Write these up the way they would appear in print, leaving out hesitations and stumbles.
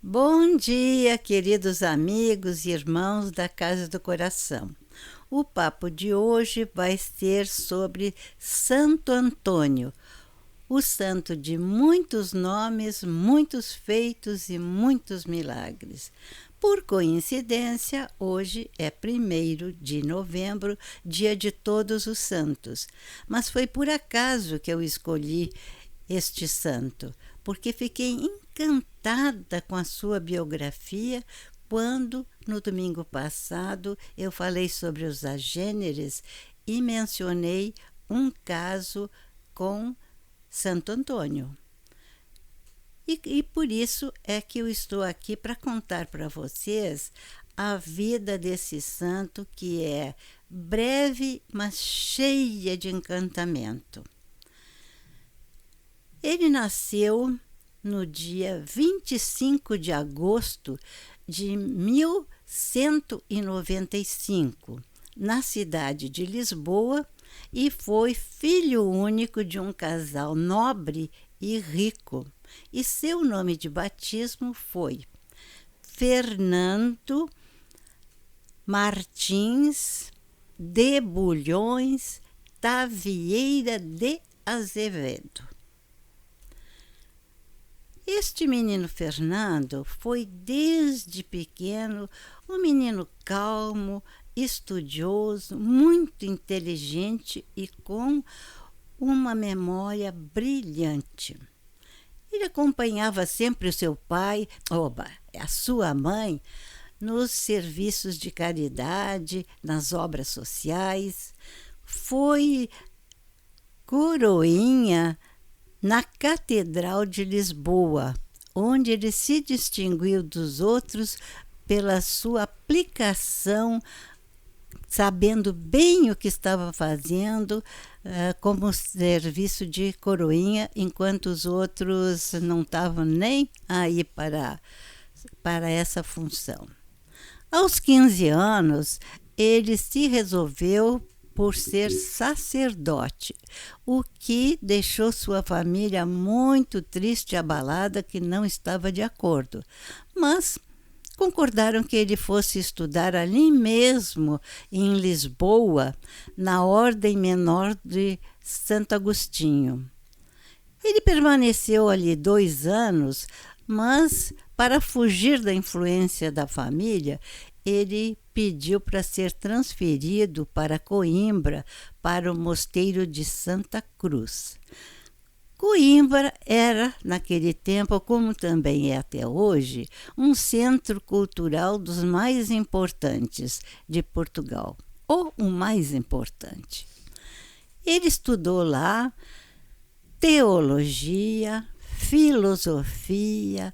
Bom dia, queridos amigos e irmãos da Casa do Coração. O papo de hoje vai ser sobre Santo Antônio, o santo de muitos nomes, muitos feitos e muitos milagres. Por coincidência, hoje é 1º de novembro, dia de Todos os Santos, mas foi por acaso que eu escolhi este santo, porque fiquei encantada com a sua biografia quando, no domingo passado, eu falei sobre os agêneres e mencionei um caso com Santo Antônio. E por isso é que eu estou aqui para contar para vocês a vida desse santo, que é breve, mas cheia de encantamento. Ele nasceu no dia 25 de agosto de 1195, na cidade de Lisboa, e foi filho único de um casal nobre e rico. E seu nome de batismo foi Fernando Martins de Bulhões Tavieira de Azevedo. Este menino Fernando foi desde pequeno um menino calmo, estudioso, muito inteligente e com uma memória brilhante. Ele acompanhava sempre o seu pai, a sua mãe, nos serviços de caridade, nas obras sociais. Foi coroinha na Catedral de Lisboa, onde ele se distinguiu dos outros pela sua aplicação, sabendo bem o que estava fazendo, como serviço de coroinha, enquanto os outros não estavam nem aí para essa função. Aos 15 anos, ele se resolveu por ser sacerdote, o que deixou sua família muito triste e abalada, que não estava de acordo. Mas concordaram que ele fosse estudar ali mesmo, em Lisboa, na Ordem Menor de Santo Agostinho. Ele permaneceu ali 2 anos, mas para fugir da influência da família, ele pediu para ser transferido para Coimbra, para o mosteiro de Santa Cruz. Coimbra era, naquele tempo, como também é até hoje, um centro cultural dos mais importantes de Portugal, ou o mais importante. Ele estudou lá teologia, filosofia,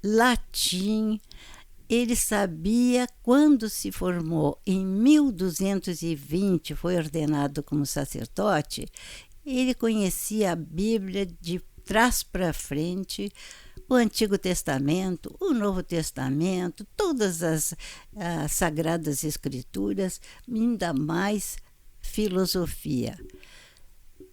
latim. Ele sabia, quando se formou em 1220, foi ordenado como sacerdote, ele conhecia a Bíblia de trás para frente, o Antigo Testamento, o Novo Testamento, todas as Sagradas Escrituras, ainda mais filosofia.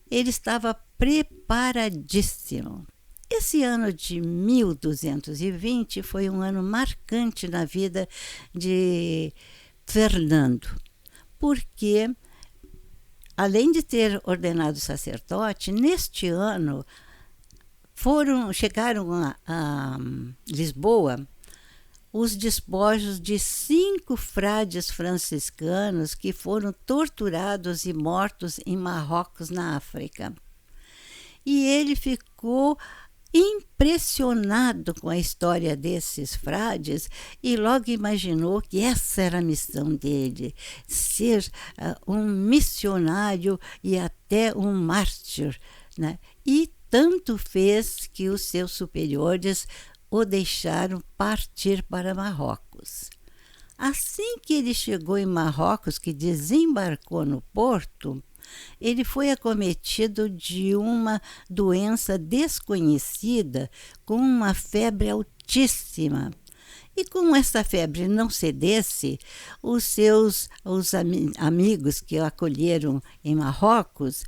Ele estava preparadíssimo. Esse ano de 1220 foi um ano marcante na vida de Fernando, porque, além de ter ordenado sacerdote, neste ano chegaram a Lisboa os despojos de 5 frades franciscanos que foram torturados e mortos em Marrocos, na África. E ele ficou impressionado com a história desses frades e logo imaginou que essa era a missão dele, ser um missionário e até um mártir, né? E tanto fez que os seus superiores o deixaram partir para Marrocos. Assim que ele chegou em Marrocos, que desembarcou no porto, ele foi acometido de uma doença desconhecida, com uma febre altíssima. E como essa febre não cedesse, os amigos que o acolheram em Marrocos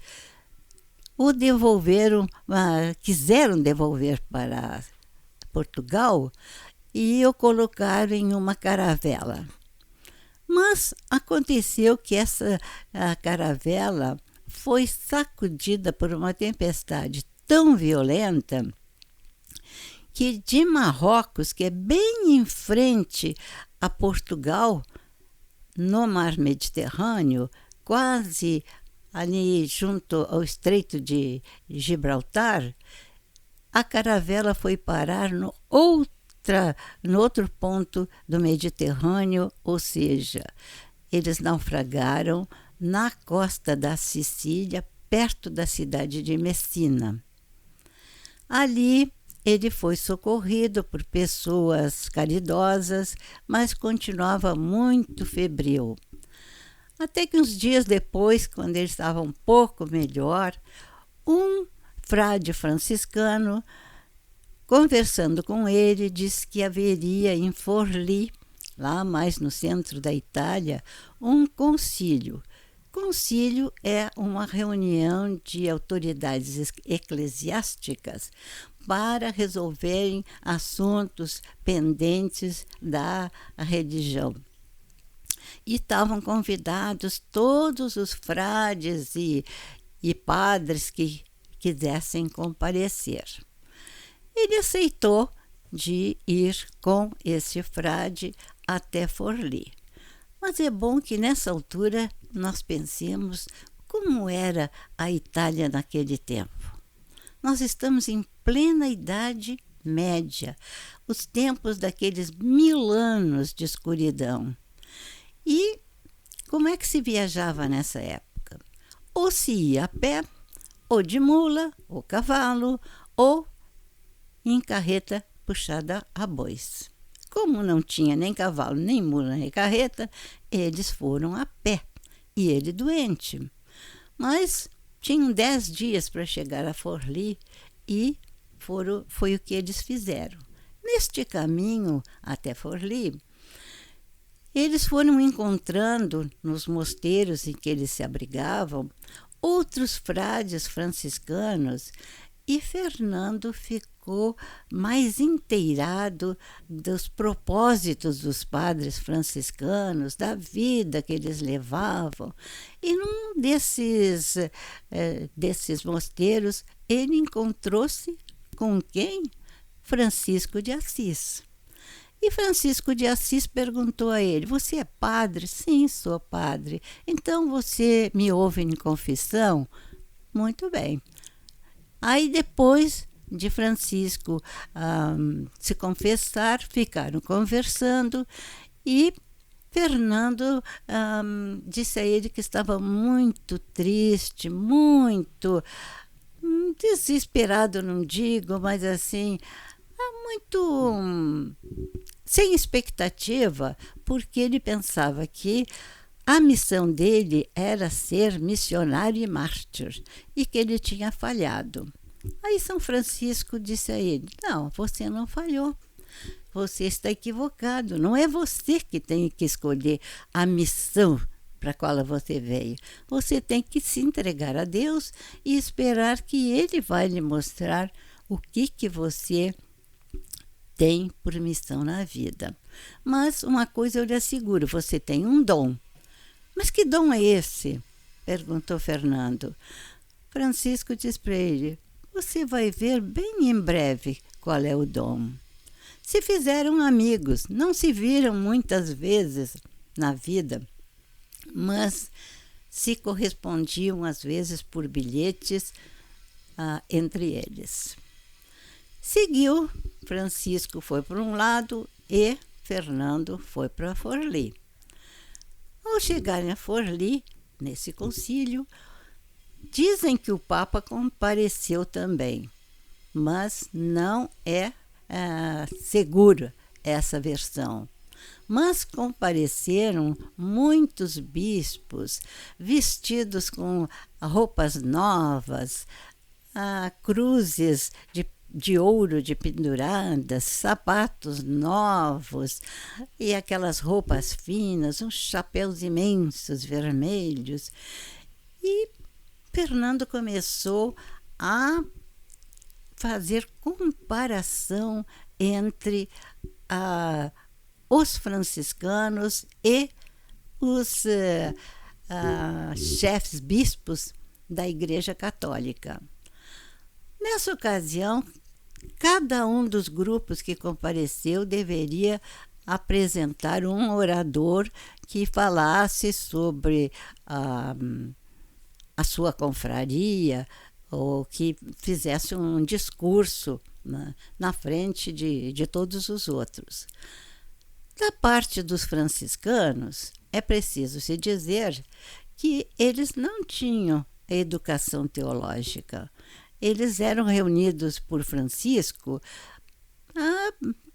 o devolveram, quiseram devolver para Portugal, e o colocaram em uma caravela. Mas aconteceu que a caravela foi sacudida por uma tempestade tão violenta que de Marrocos, que é bem em frente a Portugal, no mar Mediterrâneo, quase ali junto ao Estreito de Gibraltar, a caravela foi parar no outro ponto do Mediterrâneo, ou seja, eles naufragaram na costa da Sicília, perto da cidade de Messina. Ali ele foi socorrido por pessoas caridosas, mas continuava muito febril. Até que uns dias depois, quando ele estava um pouco melhor, um frade franciscano, conversando com ele, disse que haveria em Forlì, lá mais no centro da Itália, um concílio. Concílio é uma reunião de autoridades eclesiásticas para resolverem assuntos pendentes da religião. E estavam convidados todos os frades e padres que quisessem comparecer. Ele aceitou de ir com esse frade até Forlì. Mas é bom que nessa altura nós pensemos como era a Itália naquele tempo. Nós estamos em plena Idade Média, os tempos daqueles 1000 anos de escuridão. E como é que se viajava nessa época? Ou se ia a pé, ou de mula, ou cavalo, ou em carreta puxada a bois. Como não tinha nem cavalo, nem mula, nem carreta, eles foram a pé, e ele doente. Mas tinham 10 dias para chegar a Forlì e foi o que eles fizeram. Neste caminho até Forlì, eles foram encontrando nos mosteiros em que eles se abrigavam outros frades franciscanos, e Fernando ficou mais inteirado dos propósitos dos padres franciscanos, da vida que eles levavam. E num desses mosteiros, ele encontrou-se com quem? Francisco de Assis. E Francisco de Assis perguntou a ele: você é padre? Sim, sou padre. Então você me ouve em confissão? Muito bem. Aí depois de Francisco se confessar, ficaram conversando e Fernando disse a ele que estava muito triste, muito desesperado, não digo, mas assim, muito sem expectativa, porque ele pensava que a missão dele era ser missionário e mártir e que ele tinha falhado. Aí São Francisco disse a ele: não, você não falhou. Você está equivocado. Não é você que tem que escolher a missão para a qual você veio. Você tem que se entregar a Deus e esperar que Ele vai lhe mostrar o que você tem por missão na vida. Mas uma coisa eu lhe asseguro: você tem um dom. Mas que dom é esse? Perguntou Fernando. Francisco disse para ele: você vai ver bem em breve qual é o dom. Se fizeram amigos, não se viram muitas vezes na vida, mas se correspondiam às vezes por bilhetes entre eles. Seguiu, Francisco foi para um lado e Fernando foi para Forlì. Ao chegarem a Forlì, nesse concílio, dizem que o Papa compareceu também, mas não é segura essa versão. Mas compareceram muitos bispos vestidos com roupas novas, cruzes de ouro de penduradas, sapatos novos e aquelas roupas finas, uns chapéus imensos vermelhos. E Fernando começou a fazer comparação entre os franciscanos e os chefes bispos da Igreja Católica. Nessa ocasião, cada um dos grupos que compareceu deveria apresentar um orador que falasse sobre a sua confraria ou que fizesse um discurso na frente de todos os outros. Da parte dos franciscanos, é preciso se dizer que eles não tinham educação teológica. Eles eram reunidos por Francisco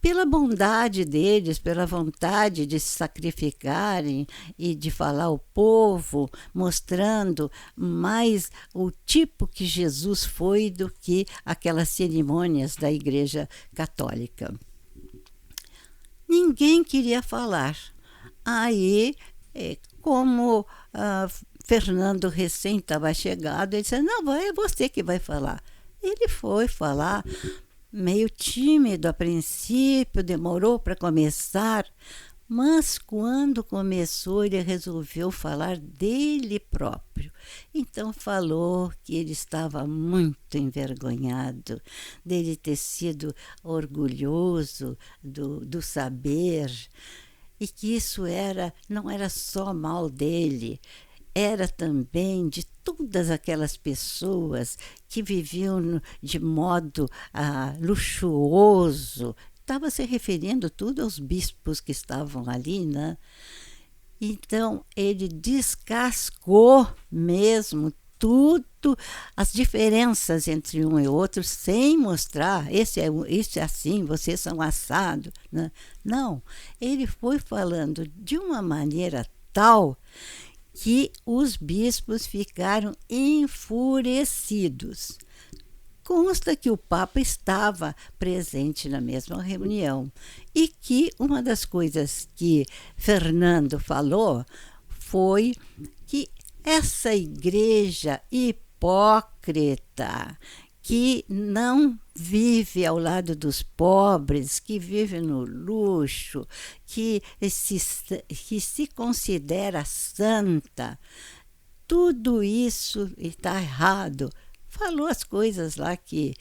pela bondade deles, pela vontade de se sacrificarem e de falar ao povo, mostrando mais o tipo que Jesus foi do que aquelas cerimônias da Igreja Católica. Ninguém queria falar. Aí, como Fernando recém estava chegado, ele disse, não, é você que vai falar. Ele foi falar, meio tímido a princípio, demorou para começar, mas quando começou ele resolveu falar dele próprio. Então falou que ele estava muito envergonhado dele ter sido orgulhoso do saber e que isso não era só mal dele, era também de todas aquelas pessoas que viviam de modo luxuoso. Estava se referindo tudo aos bispos que estavam ali, né? Então, ele descascou mesmo tudo, as diferenças entre um e outro, sem mostrar, isso é assim, vocês são assado, né? Não, ele foi falando de uma maneira tal que os bispos ficaram enfurecidos. Consta que o Papa estava presente na mesma reunião e que uma das coisas que Fernando falou foi que essa igreja hipócrita, que não vive ao lado dos pobres, que vive no luxo, que se considera santa, tudo isso está errado. Falou as coisas lá que...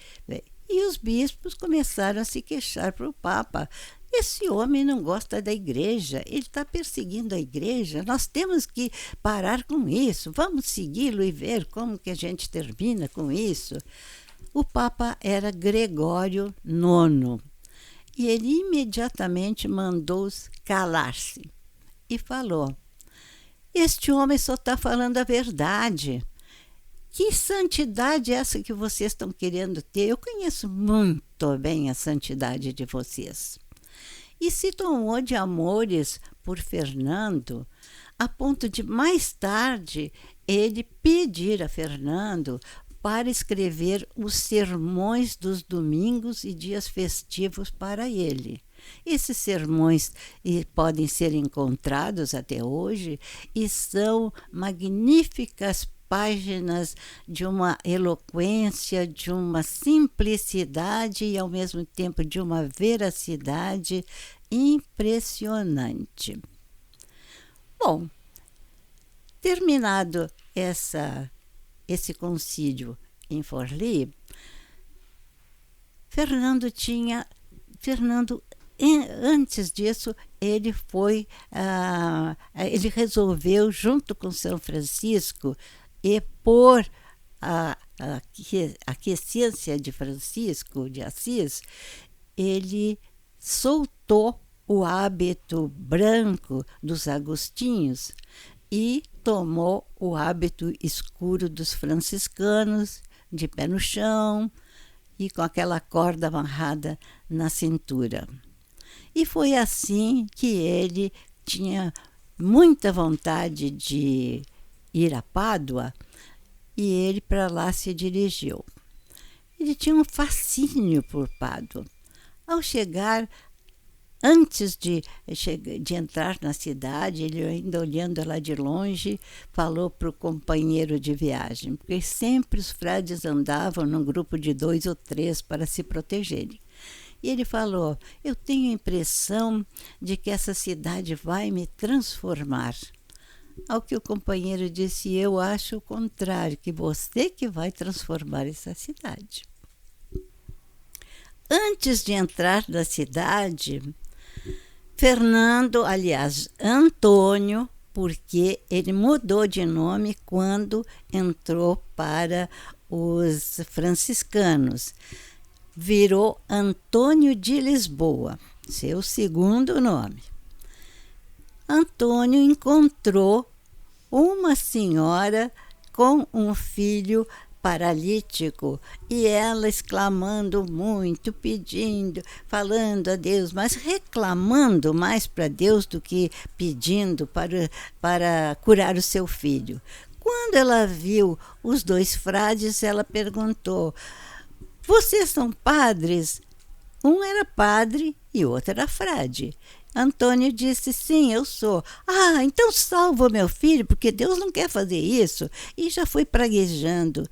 E os bispos começaram a se queixar para o Papa. Esse homem não gosta da igreja, ele está perseguindo a igreja, nós temos que parar com isso, vamos segui-lo e ver como que a gente termina com isso. O Papa era Gregório IX e ele imediatamente mandou-os calar-se e falou, este homem só está falando a verdade. Que santidade é essa que vocês estão querendo ter? Eu conheço muito bem a santidade de vocês. E se tomou de amores por Fernando, a ponto de mais tarde ele pedir a Fernando para escrever os sermões dos domingos e dias festivos para ele. Esses sermões podem ser encontrados até hoje e são magníficas páginas de uma eloquência, de uma simplicidade e, ao mesmo tempo, de uma veracidade impressionante. Bom, terminado esse concílio em Forli, Fernando, antes disso, ele resolveu, junto com São Francisco, e por a aquiescência de Francisco de Assis, ele soltou o hábito branco dos agostinhos e tomou o hábito escuro dos franciscanos, de pé no chão e com aquela corda amarrada na cintura. E foi assim que ele tinha muita vontade de ir a Pádua e ele para lá se dirigiu. Ele tinha um fascínio por Pádua. Ao chegar, antes de entrar na cidade, ele ainda olhando lá de longe, falou para o companheiro de viagem, porque sempre os frades andavam num grupo de 2 ou 3 para se protegerem. E ele falou: eu tenho a impressão de que essa cidade vai me transformar. Ao que o companheiro disse: eu acho o contrário, que você que vai transformar essa cidade. Antes de entrar na cidade, Fernando, aliás, Antônio, porque ele mudou de nome quando entrou para os franciscanos, virou Antônio de Lisboa, seu segundo nome. Antônio encontrou uma senhora com um filho paralítico e ela exclamando muito, pedindo, falando a Deus, mas reclamando mais para Deus do que pedindo para curar o seu filho. Quando ela viu os dois frades, ela perguntou: vocês são padres? Um era padre e o outro era frade. Antônio disse: sim, eu sou. Ah, então salva o meu filho, porque Deus não quer fazer isso. E já foi praguejando.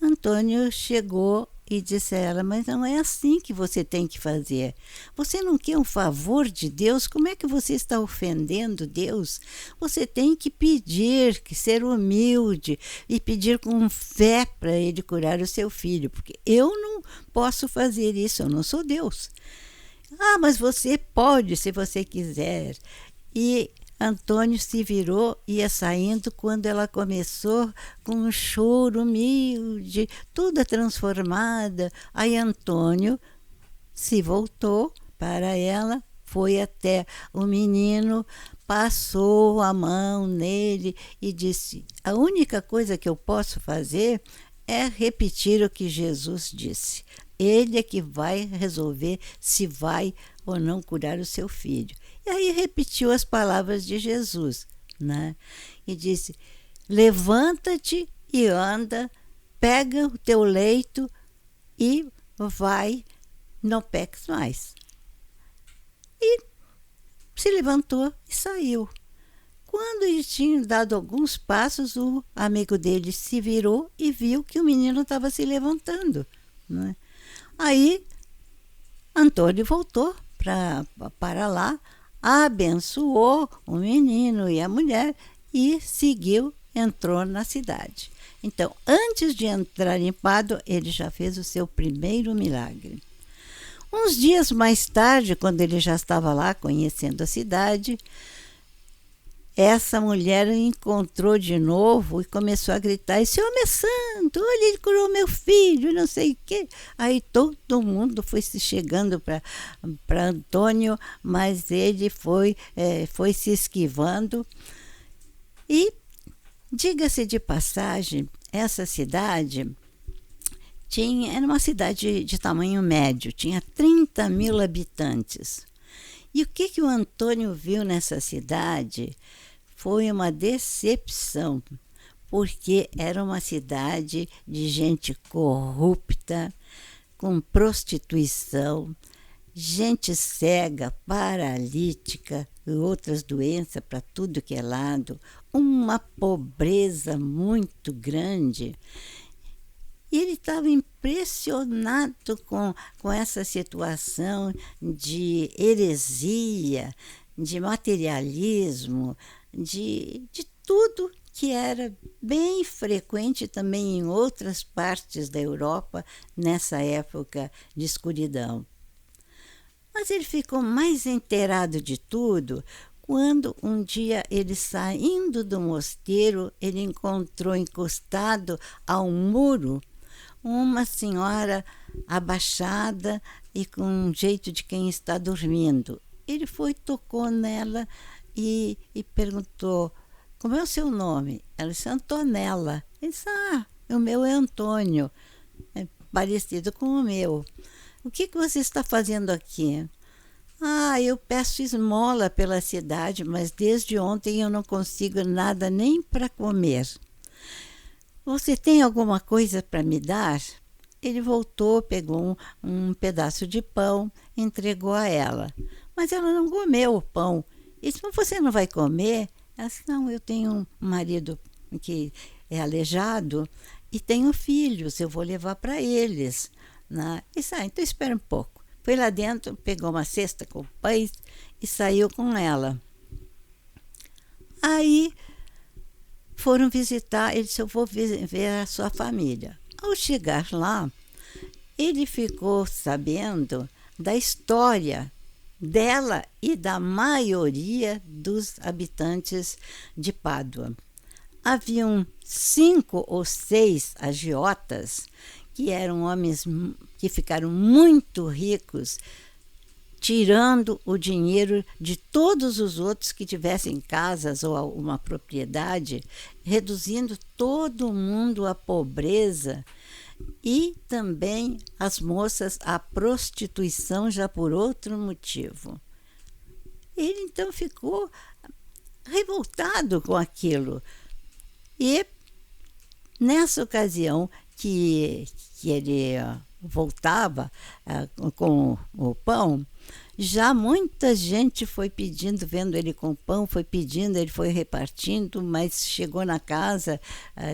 Antônio chegou e disse a ela: mas não é assim que você tem que fazer. Você não quer um favor de Deus? Como é que você está ofendendo Deus? Você tem que pedir, que ser humilde e pedir com fé para Ele curar o seu filho, porque eu não posso fazer isso, eu não sou Deus. Ah, mas você pode, se você quiser. E Antônio se virou e ia saindo quando ela começou com um choro humilde, toda transformada. Aí Antônio se voltou para ela, foi até o menino, passou a mão nele e disse: a única coisa que eu posso fazer é repetir o que Jesus disse. Ele é que vai resolver se vai ou não curar o seu filho. E aí repetiu as palavras de Jesus, né? E disse: levanta-te e anda, pega o teu leito e vai, não peques mais. E se levantou e saiu. Quando ele tinha dado alguns passos, o amigo dele se virou e viu que o menino estava se levantando, né? Aí Antônio voltou para lá, abençoou o menino e a mulher e seguiu, entrou na cidade. Então, antes de entrar em Pádua, ele já fez o seu primeiro milagre. Uns dias mais tarde, quando ele já estava lá conhecendo a cidade, essa mulher o encontrou de novo e começou a gritar: esse homem é santo, olha, ele curou meu filho, não sei o quê. Aí todo mundo foi se chegando para Antônio, mas ele foi se esquivando. E, diga-se de passagem, essa cidade era uma cidade de tamanho médio, tinha 30.000 habitantes. E o que o Antônio viu nessa cidade foi uma decepção, porque era uma cidade de gente corrupta, com prostituição, gente cega, paralítica e outras doenças para tudo que é lado, uma pobreza muito grande. E ele estava impressionado com essa situação de heresia, de materialismo, de tudo que era bem frequente também em outras partes da Europa nessa época de escuridão. Mas ele ficou mais inteirado de tudo quando um dia ele, saindo do mosteiro, ele encontrou encostado ao muro uma senhora abaixada e com um jeito de quem está dormindo. Ele foi, tocou nela e perguntou: como é o seu nome? Ela disse: Antonella. Ele disse: ah, o meu é Antônio, é parecido com o meu. O que você está fazendo aqui? Ah, eu peço esmola pela cidade, mas desde ontem eu não consigo nada nem para comer. Você tem alguma coisa para me dar? Ele voltou, pegou um pedaço de pão, entregou a ela. Mas ela não comeu o pão. Ele disse: mas você não vai comer? Ela disse: não, eu tenho um marido que é aleijado e tenho filhos, eu vou levar para eles. Né? Ele disse: então espera um pouco. Foi lá dentro, pegou uma cesta com pães e saiu com ela. Aí foram visitar, ele disse, eu vou ver a sua família. Ao chegar lá, ele ficou sabendo da história dela e da maioria dos habitantes de Pádua. Haviam 5 ou 6 agiotas que eram homens que ficaram muito ricos, tirando o dinheiro de todos os outros que tivessem casas ou uma propriedade, reduzindo todo mundo à pobreza e também as moças à prostituição já por outro motivo. Ele então ficou revoltado com aquilo. E nessa ocasião que ele voltava com o pão, já muita gente foi pedindo, vendo ele com pão, foi pedindo, ele foi repartindo, mas chegou na casa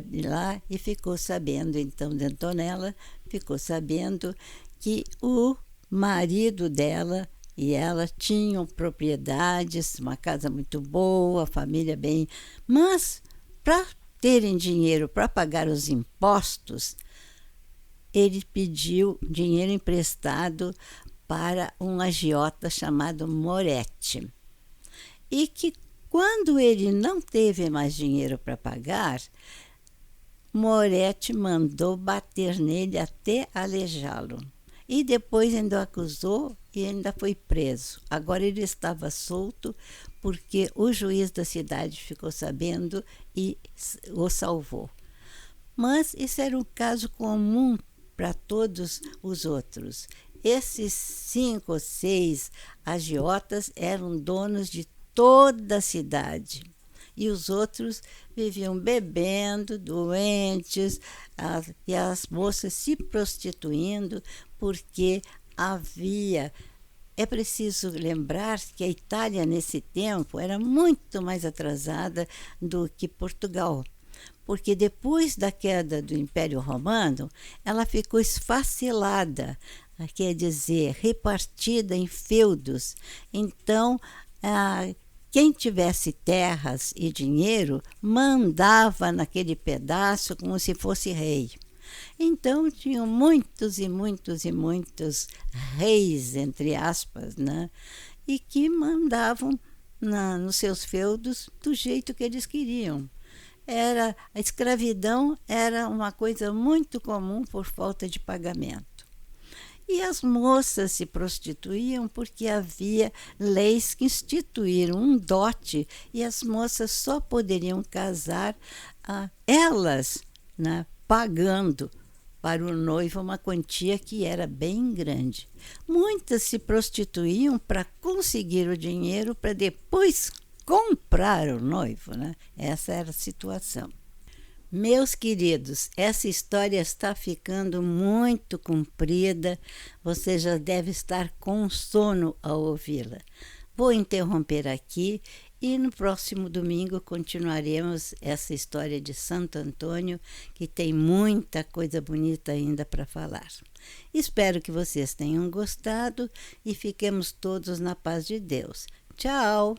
de lá e ficou sabendo, então, de Antonella, ficou sabendo que o marido dela e ela tinham propriedades, uma casa muito boa, família bem, mas para terem dinheiro para pagar os impostos, ele pediu dinheiro emprestado para um agiota chamado Moretti. E que quando ele não teve mais dinheiro para pagar, Moretti mandou bater nele até aleijá-lo. E depois ainda o acusou e ainda foi preso. Agora ele estava solto porque o juiz da cidade ficou sabendo e o salvou. Mas isso era um caso comum para todos os outros. Esses 5 ou 6 agiotas eram donos de toda a cidade. E os outros viviam bebendo, doentes, e as moças se prostituindo, porque havia... É preciso lembrar que a Itália, nesse tempo, era muito mais atrasada do que Portugal, porque depois da queda do Império Romano, ela ficou esfacelada, quer dizer, repartida em feudos. Então, quem tivesse terras e dinheiro mandava naquele pedaço como se fosse rei. Então, tinham muitos e muitos e muitos reis, entre aspas, né? E que mandavam nos seus feudos do jeito que eles queriam. A escravidão era uma coisa muito comum por falta de pagamento. E as moças se prostituíam porque havia leis que instituíram um dote e as moças só poderiam casar elas, né, pagando para o noivo uma quantia que era bem grande. Muitas se prostituíam para conseguir o dinheiro para depois comprar o noivo, né? Essa era a situação. Meus queridos, essa história está ficando muito comprida. Você já deve estar com sono ao ouvi-la. Vou interromper aqui e no próximo domingo continuaremos essa história de Santo Antônio, que tem muita coisa bonita ainda para falar. Espero que vocês tenham gostado e fiquemos todos na paz de Deus. Tchau!